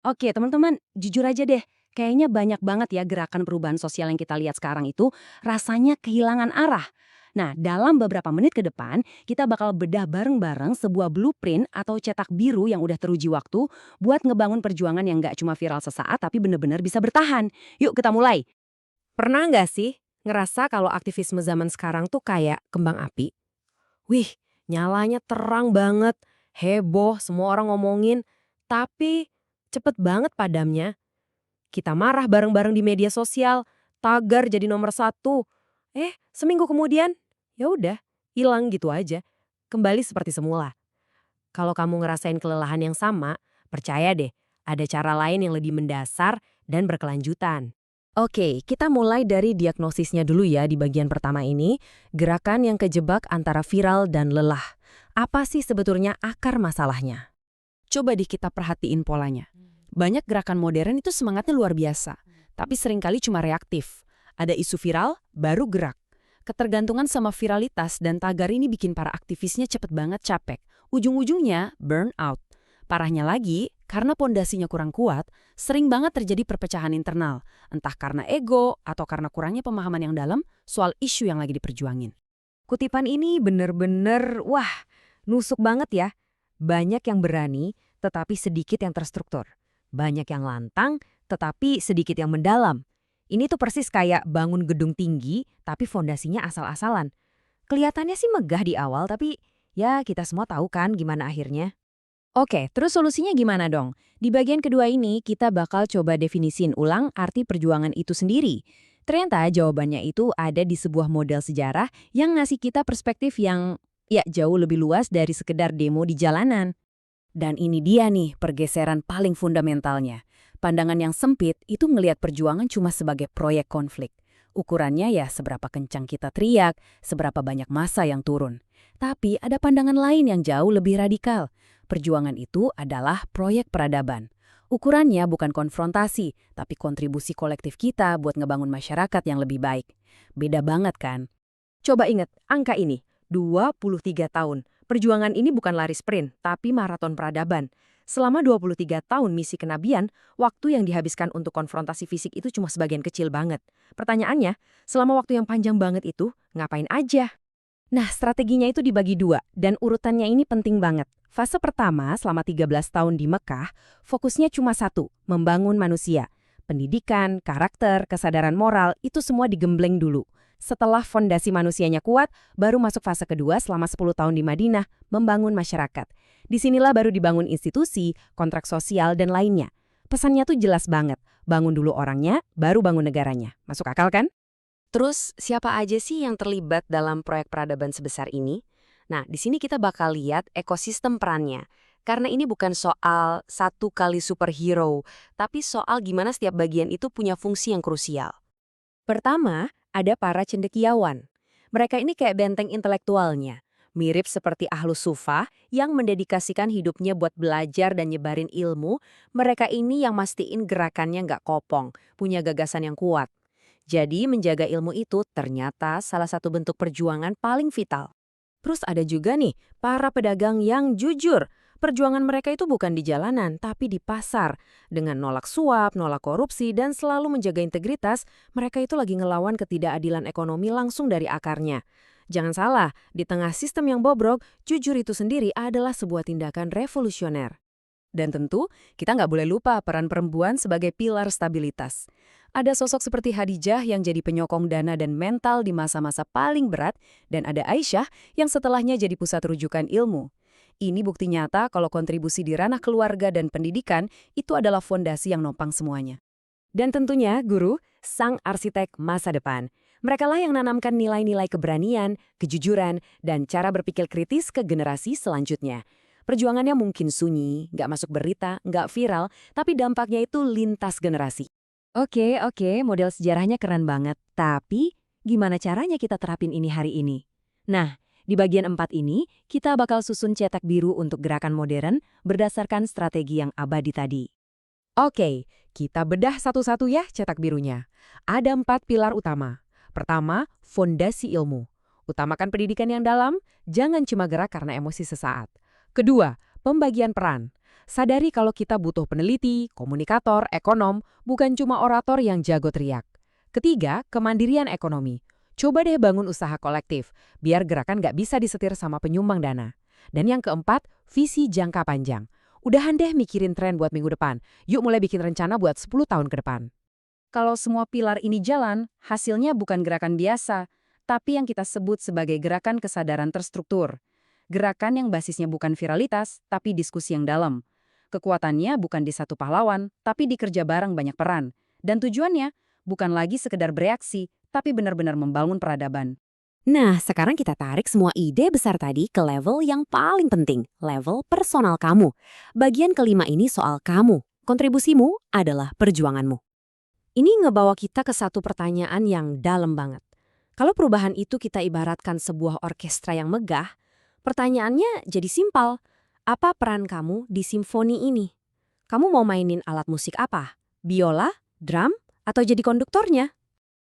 Oke, teman-teman, jujur aja deh. Kayaknya banyak banget ya gerakan perubahan sosial yang kita lihat sekarang itu rasanya kehilangan arah. Nah, dalam beberapa menit ke depan, kita bakal bedah bareng-bareng sebuah blueprint atau cetak biru yang udah teruji waktu buat ngebangun perjuangan yang nggak cuma viral sesaat tapi bener-bener bisa bertahan. Yuk kita mulai. Pernah nggak sih ngerasa kalau aktivisme zaman sekarang tuh kayak kembang api? Wih, nyalanya terang banget, heboh, semua orang ngomongin, tapi cepet banget padamnya. Kita marah bareng-bareng di media sosial, tagar jadi nomor satu. Seminggu kemudian, ya udah, hilang gitu aja. Kembali seperti semula. Kalau kamu ngerasain kelelahan yang sama, percaya deh, ada cara lain yang lebih mendasar dan berkelanjutan. Oke, kita mulai dari diagnosisnya dulu ya di bagian pertama ini, gerakan yang kejebak antara viral dan lelah. Apa sih sebetulnya akar masalahnya? Coba deh kita perhatiin polanya. Banyak gerakan modern itu semangatnya luar biasa, tapi seringkali cuma reaktif. Ada isu viral, baru gerak. Ketergantungan sama viralitas dan tagar ini bikin para aktivisnya cepet banget capek. Ujung-ujungnya burn out. Parahnya lagi, karena pondasinya kurang kuat, sering banget terjadi perpecahan internal. Entah karena ego atau karena kurangnya pemahaman yang dalam soal isu yang lagi diperjuangin. Kutipan ini bener-bener, wah, nusuk banget ya. Banyak yang berani, tetapi sedikit yang terstruktur. Banyak yang lantang, tetapi sedikit yang mendalam. Ini tuh persis kayak bangun gedung tinggi, tapi fondasinya asal-asalan. Kelihatannya sih megah di awal, tapi ya kita semua tahu kan gimana akhirnya. Oke, terus solusinya gimana dong? Di bagian kedua ini, kita bakal coba definisiin ulang arti perjuangan itu sendiri. Ternyata jawabannya itu ada di sebuah model sejarah yang ngasih kita perspektif yang ya jauh lebih luas dari sekedar demo di jalanan. Dan ini dia nih pergeseran paling fundamentalnya. Pandangan yang sempit itu ngelihat perjuangan cuma sebagai proyek konflik. Ukurannya ya seberapa kencang kita teriak, seberapa banyak massa yang turun. Tapi ada pandangan lain yang jauh lebih radikal. Perjuangan itu adalah proyek peradaban. Ukurannya bukan konfrontasi, tapi kontribusi kolektif kita buat ngebangun masyarakat yang lebih baik. Beda banget kan? Coba ingat angka ini, 23 tahun. Perjuangan ini bukan lari sprint, tapi maraton peradaban. Selama 23 tahun misi kenabian, waktu yang dihabiskan untuk konfrontasi fisik itu cuma sebagian kecil banget. Pertanyaannya, selama waktu yang panjang banget itu, ngapain aja? Nah, strateginya itu dibagi dua, dan urutannya ini penting banget. Fase pertama, selama 13 tahun di Mekah, fokusnya cuma satu, membangun manusia. Pendidikan, karakter, kesadaran moral, itu semua digembleng dulu. Setelah fondasi manusianya kuat, baru masuk fase kedua selama 10 tahun di Madinah, membangun masyarakat. Disinilah baru dibangun institusi, kontrak sosial, dan lainnya. Pesannya tuh jelas banget, bangun dulu orangnya, baru bangun negaranya. Masuk akal kan? Terus, siapa aja sih yang terlibat dalam proyek peradaban sebesar ini? Nah, di sini kita bakal lihat ekosistem perannya. Karena ini bukan soal satu kali superhero, tapi soal gimana setiap bagian itu punya fungsi yang krusial. Pertama, ada para cendekiawan. Mereka ini kayak benteng intelektualnya. Mirip seperti Ahlus Sufah yang mendedikasikan hidupnya buat belajar dan nyebarin ilmu, mereka ini yang mastiin gerakannya nggak kopong, punya gagasan yang kuat. Jadi menjaga ilmu itu ternyata salah satu bentuk perjuangan paling vital. Terus ada juga nih para pedagang yang jujur. Perjuangan mereka itu bukan di jalanan, tapi di pasar. Dengan nolak suap, nolak korupsi, dan selalu menjaga integritas, mereka itu lagi ngelawan ketidakadilan ekonomi langsung dari akarnya. Jangan salah, di tengah sistem yang bobrok, jujur itu sendiri adalah sebuah tindakan revolusioner. Dan tentu, kita nggak boleh lupa peran perempuan sebagai pilar stabilitas. Ada sosok seperti Khadijah yang jadi penyokong dana dan mental di masa-masa paling berat, dan ada Aisyah yang setelahnya jadi pusat rujukan ilmu. Ini bukti nyata kalau kontribusi di ranah keluarga dan pendidikan itu adalah fondasi yang nopang semuanya. Dan tentunya guru, sang arsitek masa depan. Merekalah yang nanamkan nilai-nilai keberanian, kejujuran, dan cara berpikir kritis ke generasi selanjutnya. Perjuangannya mungkin sunyi, nggak masuk berita, nggak viral, tapi dampaknya itu lintas generasi. Oke, model sejarahnya keren banget. Tapi, gimana caranya kita terapin ini hari ini? Nah, di bagian 4 ini, kita bakal susun cetak biru untuk gerakan modern berdasarkan strategi yang abadi tadi. Oke, kita bedah satu-satu ya cetak birunya. Ada 4 pilar utama. Pertama, fondasi ilmu. Utamakan pendidikan yang dalam, jangan cuma gerak karena emosi sesaat. Kedua, pembagian peran. Sadari kalau kita butuh peneliti, komunikator, ekonom, bukan cuma orator yang jago teriak. Ketiga, kemandirian ekonomi. Coba deh bangun usaha kolektif, biar gerakan nggak bisa disetir sama penyumbang dana. Dan yang keempat, visi jangka panjang. Udahan deh mikirin tren buat minggu depan. Yuk mulai bikin rencana buat 10 tahun ke depan. Kalau semua pilar ini jalan, hasilnya bukan gerakan biasa, tapi yang kita sebut sebagai gerakan kesadaran terstruktur. Gerakan yang basisnya bukan viralitas, tapi diskusi yang dalam. Kekuatannya bukan di satu pahlawan, tapi di kerja bareng banyak peran. Dan tujuannya bukan lagi sekedar bereaksi, tapi benar-benar membangun peradaban. Nah, sekarang kita tarik semua ide besar tadi ke level yang paling penting, level personal kamu. Bagian kelima ini soal kamu. Kontribusimu adalah perjuanganmu. Ini ngebawa kita ke satu pertanyaan yang dalam banget. Kalau perubahan itu kita ibaratkan sebuah orkestra yang megah, pertanyaannya jadi simpel. Apa peran kamu di simfoni ini? Kamu mau mainin alat musik apa? Biola, drum, atau jadi konduktornya?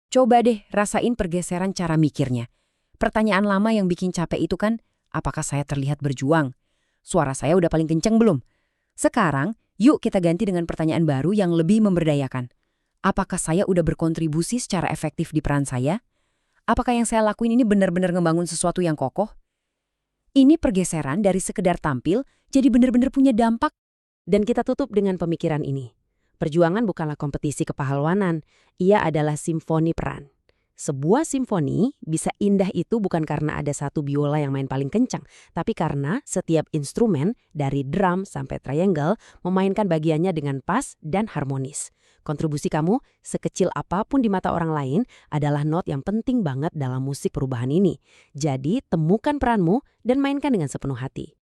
Coba deh rasain pergeseran cara mikirnya. Pertanyaan lama yang bikin capek itu kan, apakah saya terlihat berjuang? Suara saya udah paling kenceng belum? Sekarang, yuk kita ganti dengan pertanyaan baru yang lebih memberdayakan. Apakah saya udah berkontribusi secara efektif di peran saya? Apakah yang saya lakuin ini benar-benar ngebangun sesuatu yang kokoh? Ini pergeseran dari sekedar tampil jadi benar-benar punya dampak. Dan kita tutup dengan pemikiran ini. Perjuangan bukanlah kompetisi kepahlawanan, ia adalah simfoni peran. Sebuah simfoni bisa indah itu bukan karena ada satu biola yang main paling kencang, tapi karena setiap instrumen, dari drum sampai triangle, memainkan bagiannya dengan pas dan harmonis. Kontribusi kamu, sekecil apapun di mata orang lain, adalah not yang penting banget dalam musik perubahan ini. Jadi, temukan peranmu dan mainkan dengan sepenuh hati.